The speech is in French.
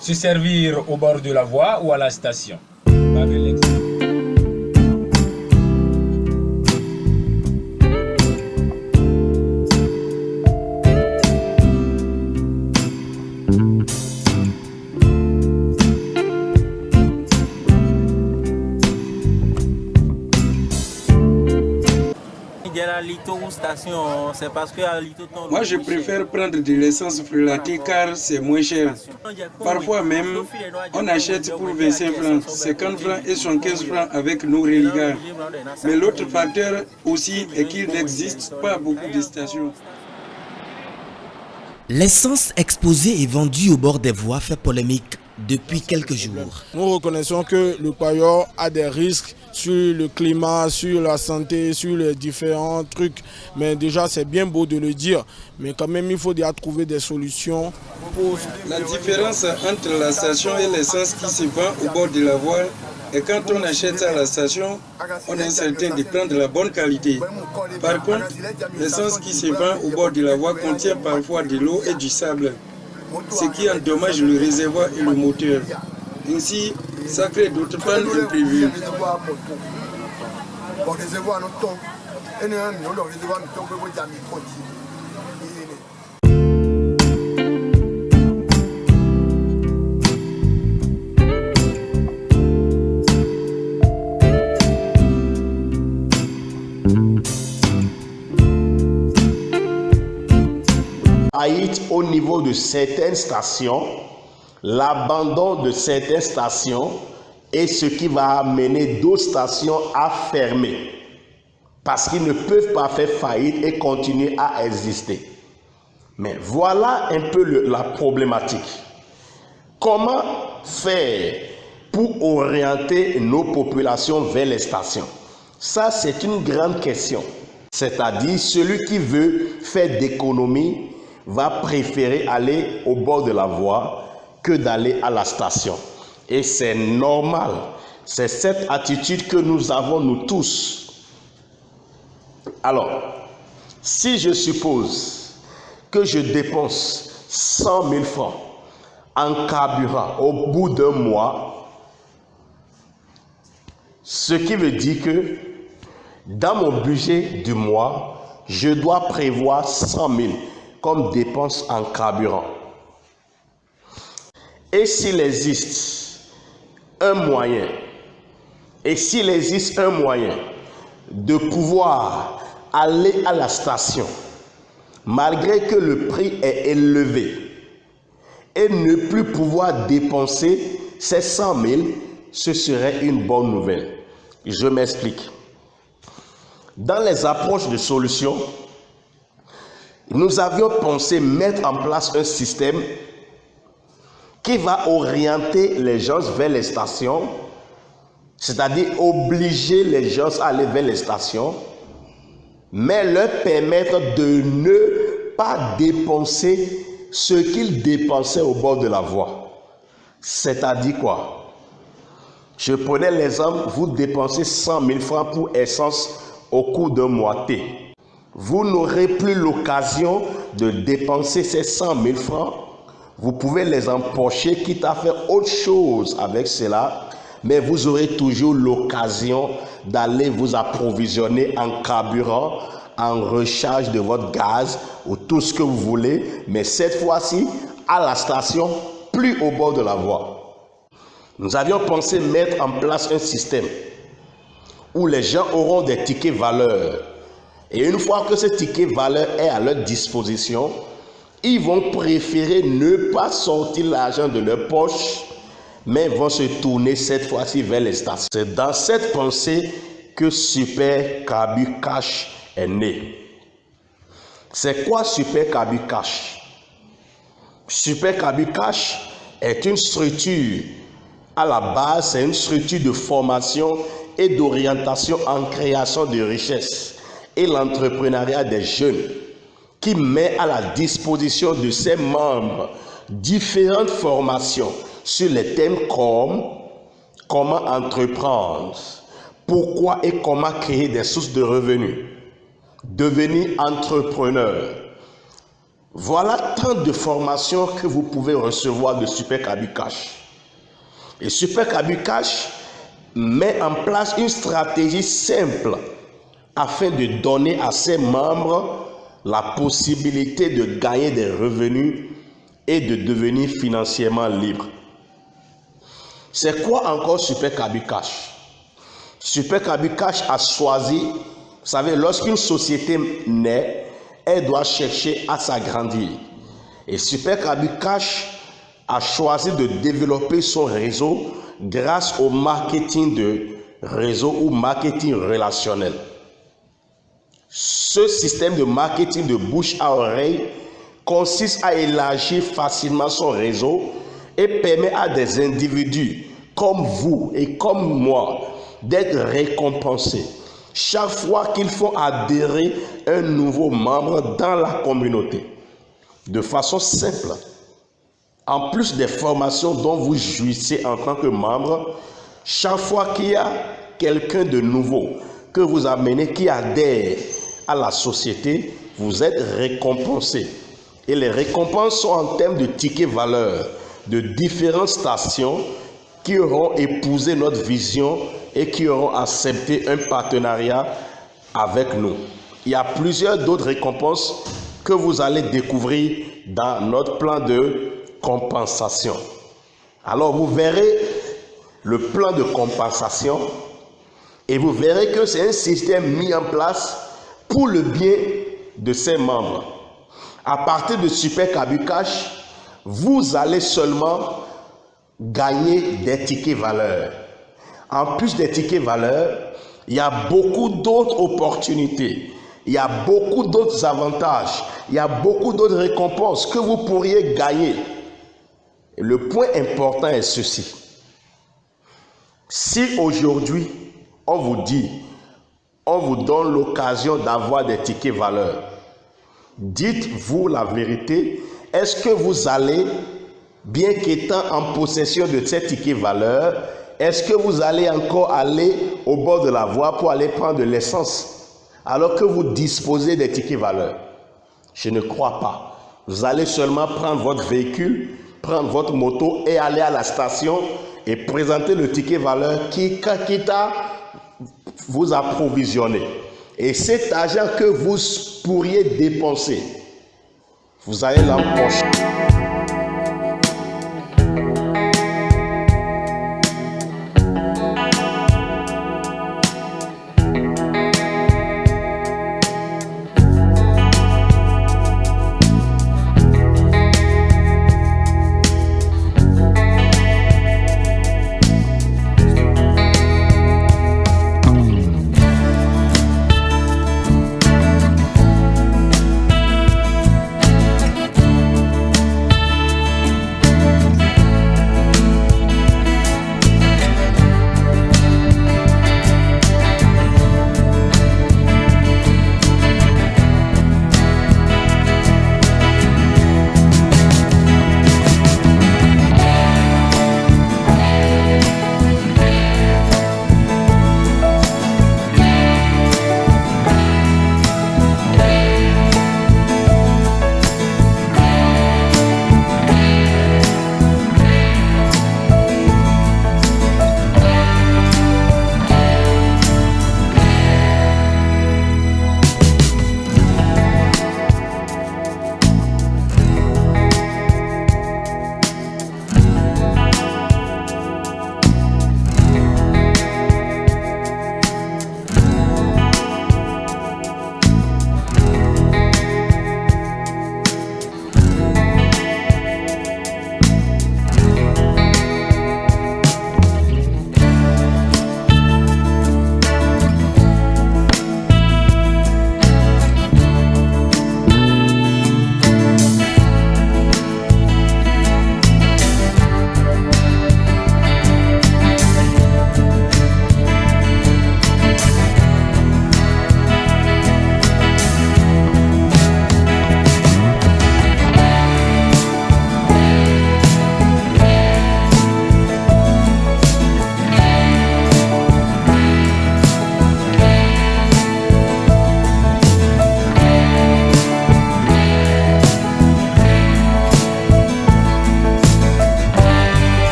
Se servir au bord de la voie ou à la station. Moi, je préfère prendre de l'essence frelatée car c'est moins cher. Parfois même, on achète pour 25 francs, 50 francs et 75 francs avec nos reliquats. Mais l'autre facteur aussi est qu'il n'existe pas beaucoup de stations. L'essence exposée et vendue au bord des voies fait polémique depuis quelques jours. Nous reconnaissons que le paillot a des risques sur le climat, sur la santé, sur les différents trucs. Mais déjà, c'est bien beau de le dire. Mais quand même, il faut déjà trouver des solutions. La différence entre la station et l'essence qui se vend au bord de la voie est quand on achète à la station, on est certain de prendre la bonne qualité. Par contre, l'essence qui se vend au bord de la voie contient parfois de l'eau et du sable, ce qui endommage le réservoir et le moteur. Ainsi, ça crée d'autres pannes imprévues. Au niveau de certaines stations, l'abandon de certaines stations est ce qui va amener d'autres stations à fermer parce qu'ils ne peuvent pas faire faillite et continuer à exister. Mais voilà un peu la problématique. Comment faire pour orienter nos populations vers les stations? Ça, c'est une grande question. C'est-à-dire, celui qui veut faire d'économie va préférer aller au bord de la voie que d'aller à la station. Et c'est normal. C'est cette attitude que nous avons nous tous. Alors, si je suppose que je dépense 100 000 francs en carburant au bout d'un mois, ce qui veut dire que dans mon budget du mois, je dois prévoir 100 000 comme dépense en carburant. Et s'il existe un moyen, de pouvoir aller à la station, malgré que le prix est élevé, et ne plus pouvoir dépenser ces 100 000, ce serait une bonne nouvelle. Je m'explique. Dans les approches de solutions, nous avions pensé mettre en place un système qui va orienter les gens vers les stations, c'est-à-dire obliger les gens à aller vers les stations, mais leur permettre de ne pas dépenser ce qu'ils dépensaient au bord de la voie. C'est-à-dire quoi? Je prenais l'exemple, vous dépensez 100 000 francs pour essence au cours d'un mois T. Vous n'aurez plus l'occasion de dépenser ces 100 000 francs. Vous pouvez les empocher, quitte à faire autre chose avec cela, mais vous aurez toujours l'occasion d'aller vous approvisionner en carburant, en recharge de votre gaz ou tout ce que vous voulez, mais cette fois-ci à la station, plus au bord de la voie. Nous avions pensé mettre en place un système où les gens auront des tickets valeurs. Et une fois que ce ticket valeur est à leur disposition, ils vont préférer ne pas sortir l'argent de leur poche, mais vont se tourner cette fois-ci vers les stations. C'est dans cette pensée que Super Carbu Cash est né. C'est quoi Super Carbu Cash? Super Carbu Cash est une structure, à la base, c'est une structure de formation et d'orientation en création de richesse et l'entrepreneuriat des jeunes qui met à la disposition de ses membres différentes formations sur les thèmes comme comment entreprendre, pourquoi et comment créer des sources de revenus, devenir entrepreneur, Voilà tant de formations que vous pouvez recevoir de Super Kaby Cash. Et Super Kaby Cash met en place une stratégie simple afin de donner à ses membres la possibilité de gagner des revenus et de devenir financièrement libre. C'est quoi encore Super Kaby Cash? Super Kaby Cash a choisi, vous savez, lorsqu'une société naît, elle doit chercher à s'agrandir. Et Super Kaby Cash a choisi de développer son réseau grâce au marketing de réseau ou marketing relationnel. Ce système de marketing de bouche à oreille consiste à élargir facilement son réseau et permet à des individus comme vous et comme moi d'être récompensés chaque fois qu'ils font adhérer un nouveau membre dans la communauté. De façon simple, en plus des formations dont vous jouissez en tant que membre, chaque fois qu'il y a quelqu'un de nouveau que vous amenez qui adhère à la société, vous êtes récompensé. Et les récompenses sont en termes de tickets valeur de différentes stations qui auront épousé notre vision et qui auront accepté un partenariat avec nous. Il y a plusieurs d'autres récompenses que vous allez découvrir dans notre plan de compensation. Alors vous verrez le plan de compensation et vous verrez que c'est un système mis en place pour le bien de ses membres. À partir de Super Kaby Cash, vous allez seulement gagner des tickets valeurs. En plus des tickets valeurs, il y a beaucoup d'autres opportunités. Il y a beaucoup d'autres avantages. Il y a beaucoup d'autres récompenses que vous pourriez gagner. Et le point important est ceci. Si aujourd'hui, on vous dit, on vous donne l'occasion d'avoir des tickets valeurs, dites-vous la vérité. Est-ce que vous allez, bien qu'étant en possession de ces tickets valeurs, est-ce que vous allez encore aller au bord de la voie pour aller prendre de l'essence alors que vous disposez des tickets valeurs? Je ne crois pas. Vous allez seulement prendre votre véhicule, prendre votre moto et aller à la station et présenter le ticket valeur qui t'a vous approvisionner. Et cet argent que vous pourriez dépenser, vous allez l'empocher.